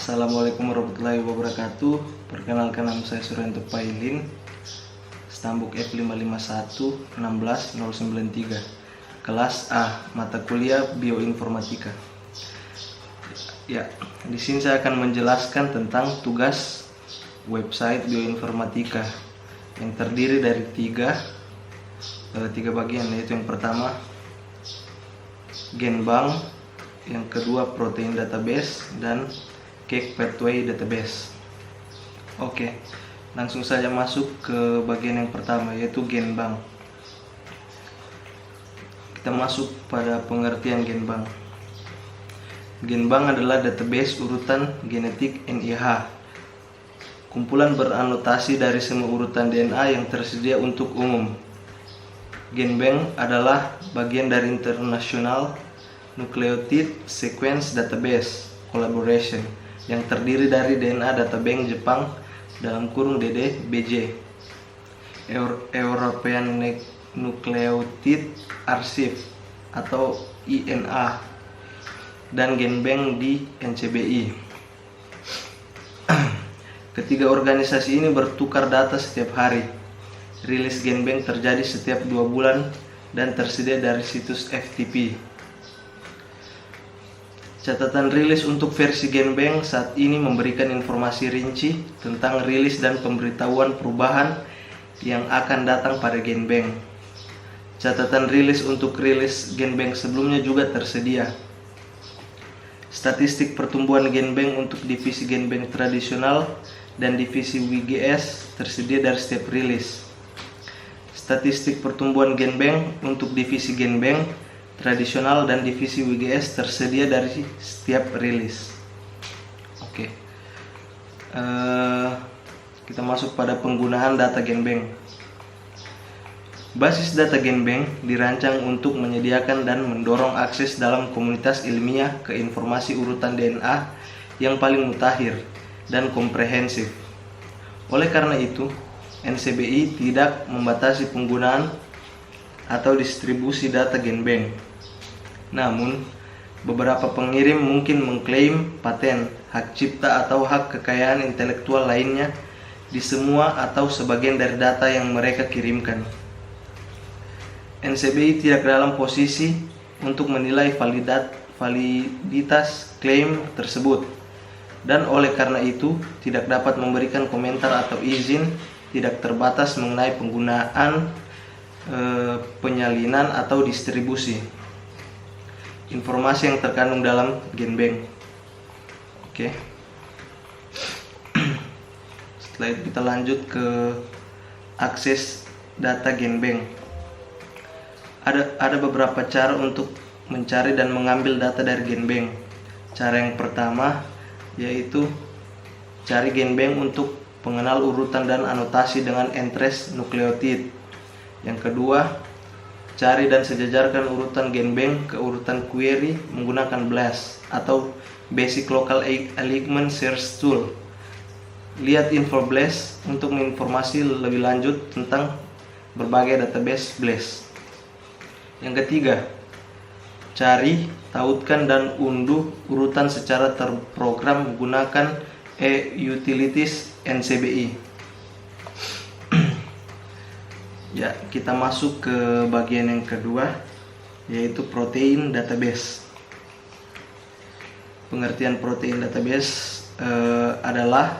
Assalamualaikum warahmatullahi wabarakatuh. Perkenalkan, nama saya Suryanto Pailin, Stambuk F551 16093, kelas A, mata kuliah Bioinformatika. Ya, di sini saya akan menjelaskan tentang tugas website Bioinformatika yang terdiri dari tiga bagian, yaitu yang pertama Genbank, yang kedua protein database, dan cake pathway database. Oke, langsung saja masuk ke bagian yang pertama, yaitu Genbank. Kita masuk pada pengertian Genbank. Genbank adalah database urutan genetik NIH, kumpulan beranotasi dari semua urutan DNA yang tersedia untuk umum. Genbank adalah bagian dari International Nucleotide Sequence Database Collaboration yang terdiri dari DNA Databank Jepang (DDBJ), European Nucleotide Archive atau INA, dan Genbank di NCBI. Ketiga organisasi ini bertukar data setiap hari. Rilis Genbank terjadi setiap 2 bulan dan tersedia dari situs FTP. Catatan rilis untuk versi Genbank saat ini memberikan informasi rinci tentang rilis dan pemberitahuan perubahan yang akan datang pada Genbank. Catatan rilis untuk rilis Genbank sebelumnya juga tersedia. Statistik pertumbuhan Genbank untuk divisi Genbank tradisional dan divisi WGS tersedia dari setiap rilis. Statistik pertumbuhan Genbank untuk divisi Genbank tradisional dan divisi WGS tersedia dari setiap rilis. Oke, kita masuk pada penggunaan data Genbank. Basis data Genbank dirancang untuk menyediakan dan mendorong akses dalam komunitas ilmiah ke informasi urutan DNA yang paling mutakhir dan komprehensif. Oleh karena itu, NCBI tidak membatasi penggunaan atau distribusi data Genbank. Namun, beberapa pengirim mungkin mengklaim paten, hak cipta atau hak kekayaan intelektual lainnya di semua atau sebagian dari data yang mereka kirimkan. NCBI tidak dalam posisi untuk menilai validitas klaim tersebut, dan oleh karena itu tidak dapat memberikan komentar atau izin tidak terbatas mengenai penggunaan, penyalinan atau distribusi informasi yang terkandung dalam Genbank. Oke. Setelah itu kita lanjut ke akses data Genbank. Ada beberapa cara untuk mencari dan mengambil data dari Genbank. Cara yang pertama yaitu cari Genbank untuk pengenal urutan dan anotasi dengan entries nukleotid. Yang kedua, cari dan sejajarkan urutan Genbank ke urutan query menggunakan BLAST atau Basic Local Alignment Search Tool. Lihat info BLAST untuk informasi lebih lanjut tentang berbagai database BLAST. Yang ketiga, cari, tautkan, dan unduh urutan secara terprogram menggunakan e-utilities NCBI. Ya, kita masuk ke bagian yang kedua, yaitu protein database. Pengertian protein database adalah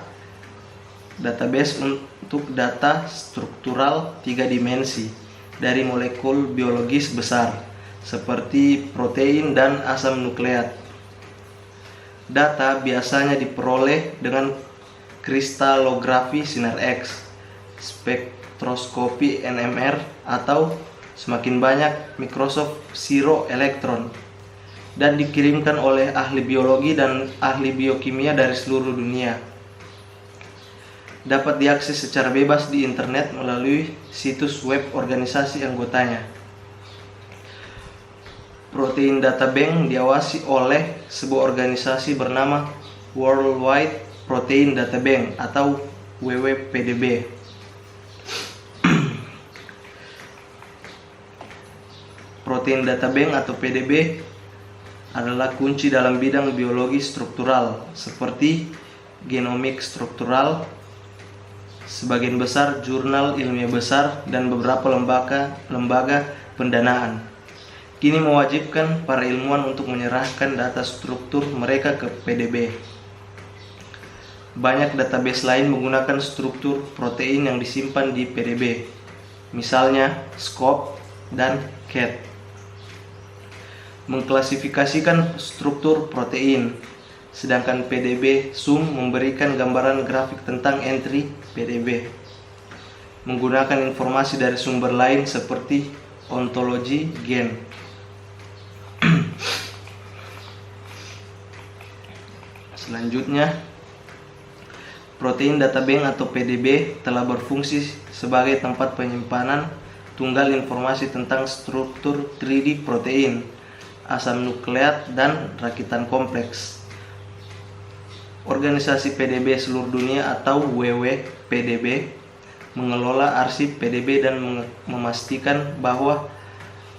database untuk data struktural 3 dimensi dari molekul biologis besar seperti protein dan asam nukleat. Data biasanya diperoleh dengan kristalografi sinar X, spektroskopi NMR, atau semakin banyak Microscope Zero Electron, dan dikirimkan oleh ahli biologi dan ahli biokimia dari seluruh dunia. Dapat diakses secara bebas di internet melalui situs web organisasi anggotanya. Protein Data Bank diawasi oleh sebuah organisasi bernama Worldwide Protein Data Bank atau WWPDB. Protein Data Bank atau PDB adalah kunci dalam bidang biologi struktural seperti genomik struktural, sebagian besar jurnal ilmiah besar, dan beberapa lembaga pendanaan. Kini mewajibkan para ilmuwan untuk menyerahkan data struktur mereka ke PDB. Banyak database lain menggunakan struktur protein yang disimpan di PDB, misalnya SCOP dan CAT. Mengklasifikasikan struktur protein, sedangkan PDB-SUM memberikan gambaran grafik tentang entry PDB. Menggunakan informasi dari sumber lain seperti ontologi gen. Selanjutnya, Protein Data Bank atau PDB telah berfungsi sebagai tempat penyimpanan tunggal informasi tentang struktur 3D protein, asam nukleat, dan rakitan kompleks. Organisasi PDB seluruh dunia atau WWPDB mengelola arsip PDB dan memastikan bahwa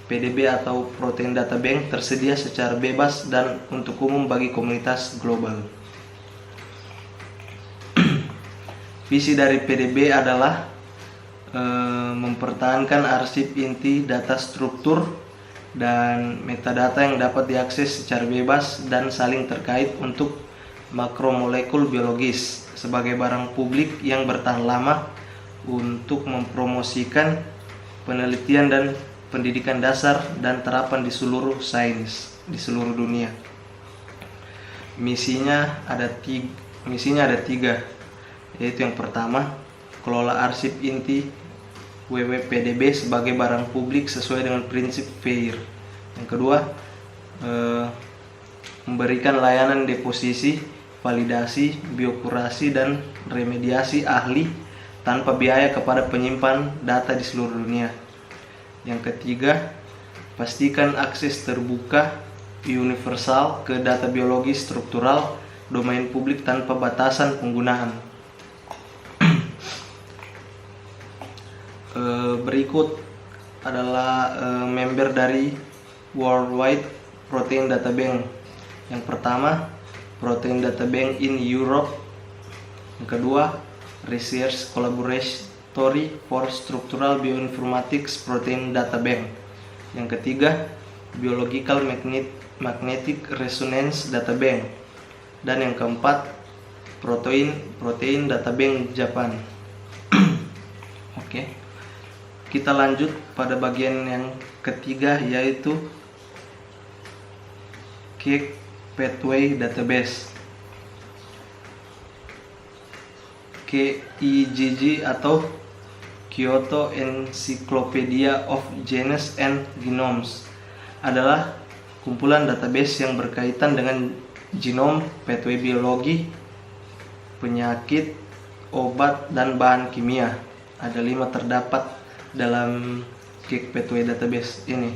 PDB atau Protein Data Bank tersedia secara bebas dan untuk umum bagi komunitas global. Visi dari PDB adalah mempertahankan arsip inti data struktur dan metadata yang dapat diakses secara bebas dan saling terkait untuk makromolekul biologis sebagai barang publik yang bertahan lama untuk mempromosikan penelitian dan pendidikan dasar dan terapan di seluruh sains di seluruh dunia. Misinya ada tiga, yaitu yang pertama, kelola arsip inti WWPDB sebagai barang publik sesuai dengan prinsip FAIR. Yang kedua, memberikan layanan deposisi, validasi, biokurasi, dan remediasi ahli tanpa biaya kepada penyimpan data di seluruh dunia. Yang ketiga, pastikan akses terbuka universal ke data biologi struktural domain publik tanpa batasan penggunaan. Berikut adalah member dari Worldwide Protein Data Bank. Yang pertama, Protein Data Bank in Europe. Yang kedua, Research Collaboratory for Structural Bioinformatics Protein Data Bank. Yang ketiga, Biological Magnetic Resonance Data Bank. Dan yang keempat, Protein Data Bank Japan. Oke. Kita lanjut pada bagian yang ketiga, yaitu Cake Pathway Database, KIGG atau Kyoto Encyclopedia of Genes and Genomes, adalah kumpulan database yang berkaitan dengan genom, pathway biologi, penyakit, obat, dan bahan kimia. Ada 5 terdapat dalam Cake Pathway Database ini.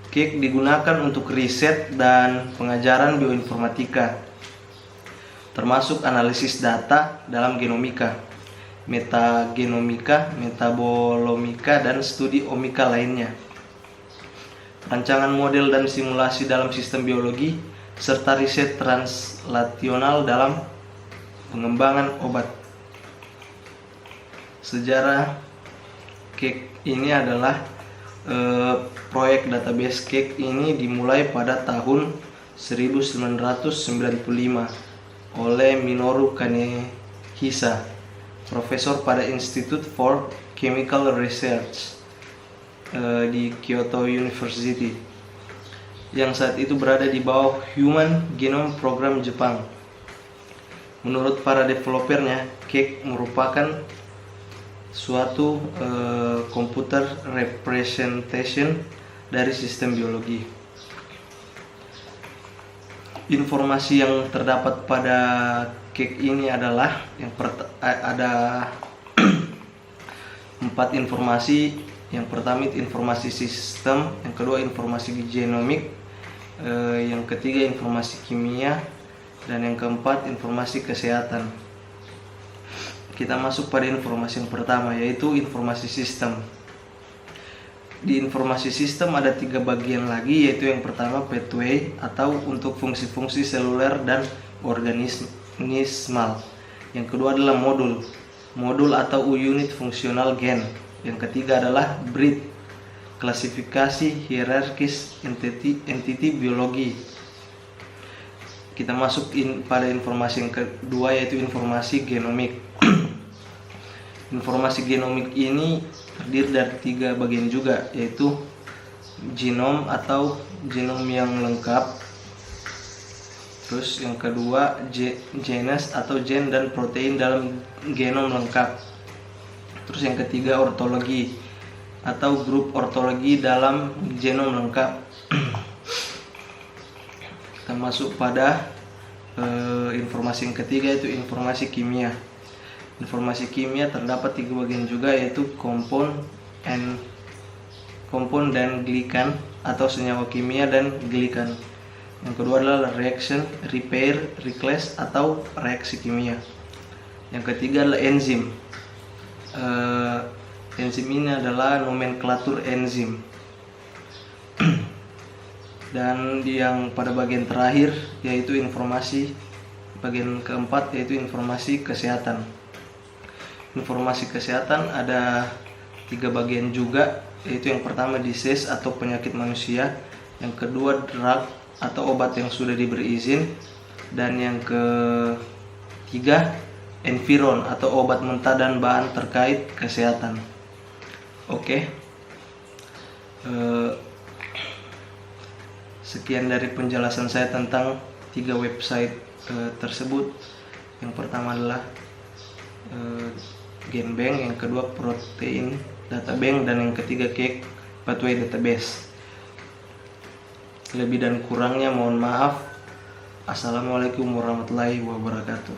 Cake digunakan untuk riset dan pengajaran bioinformatika, termasuk analisis data dalam genomika, metagenomika, metabolomika, dan studi omika lainnya. Rancangan model dan simulasi dalam sistem biologi, serta riset translasional dalam pengembangan obat. Sejarah Cake ini adalah proyek database Cake ini dimulai pada tahun 1995 oleh Minoru Kanehisa, profesor pada Institute for Chemical Research di Kyoto University, yang saat itu berada di bawah Human Genome Program Jepang. Menurut para developernya, Cake merupakan suatu computer representation dari sistem biologi. Informasi yang terdapat pada Cake ini adalah ada 4 informasi. Yang pertama itu informasi sistem, yang kedua informasi genomik, yang ketiga informasi kimia, dan yang keempat informasi kesehatan. Kita masuk pada informasi yang pertama, yaitu informasi sistem. di informasi sistem ada 3 bagian lagi, yaitu yang pertama pathway atau untuk fungsi-fungsi seluler dan organismal. Yang kedua adalah modul atau unit fungsional gen. Yang ketiga adalah breed, klasifikasi hierarkis entity biologi. Kita masuk pada informasi yang kedua, yaitu informasi genomik. Informasi genomik ini terdiri dari 3 bagian juga, yaitu genom atau genom yang lengkap. Terus yang kedua genes atau gen dan protein dalam genom lengkap. Terus yang ketiga ortologi atau grup ortologi dalam genom lengkap. Kita masuk pada informasi yang ketiga, yaitu informasi kimia. Informasi kimia terdapat 3 bagian juga, yaitu kompon dan glikan atau senyawa kimia dan glikan. Yang kedua adalah reaction, repair, reclass atau reaksi kimia. Yang ketiga adalah enzim. Enzim ini adalah nomenklatur enzim. Dan yang pada bagian terakhir, yaitu informasi bagian keempat, yaitu informasi kesehatan. Informasi kesehatan ada 3 bagian juga, yaitu yang pertama disease atau penyakit manusia, yang kedua drug atau obat yang sudah diberi izin, dan yang ketiga environ atau obat mentah dan bahan terkait kesehatan. Oke. Sekian dari penjelasan saya tentang 3 website tersebut. Yang pertama adalah GenBank, yang kedua Protein Data Bank, dan yang ketiga Cake Pathway Database. Lebih dan kurangnya mohon maaf. Assalamualaikum warahmatullahi wabarakatuh.